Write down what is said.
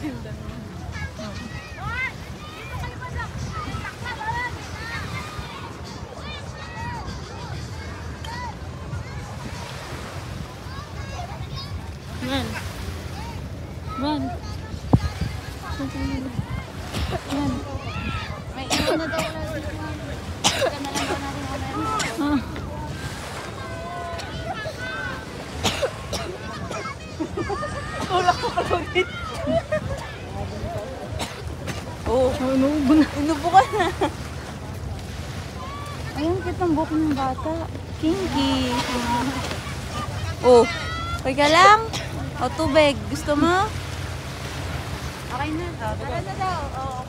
Run. Run. Run. May iwan na daw na dito. Ika na lang daw natin mamaya. Wala ko kalawin. Oh, inuubo na. Inuubo ka na. Ayun, kitang buhok ng bata. Kinky. Oh, okay ka lang? O tubig, gusto mo? Okay na. Tara na daw. Oo.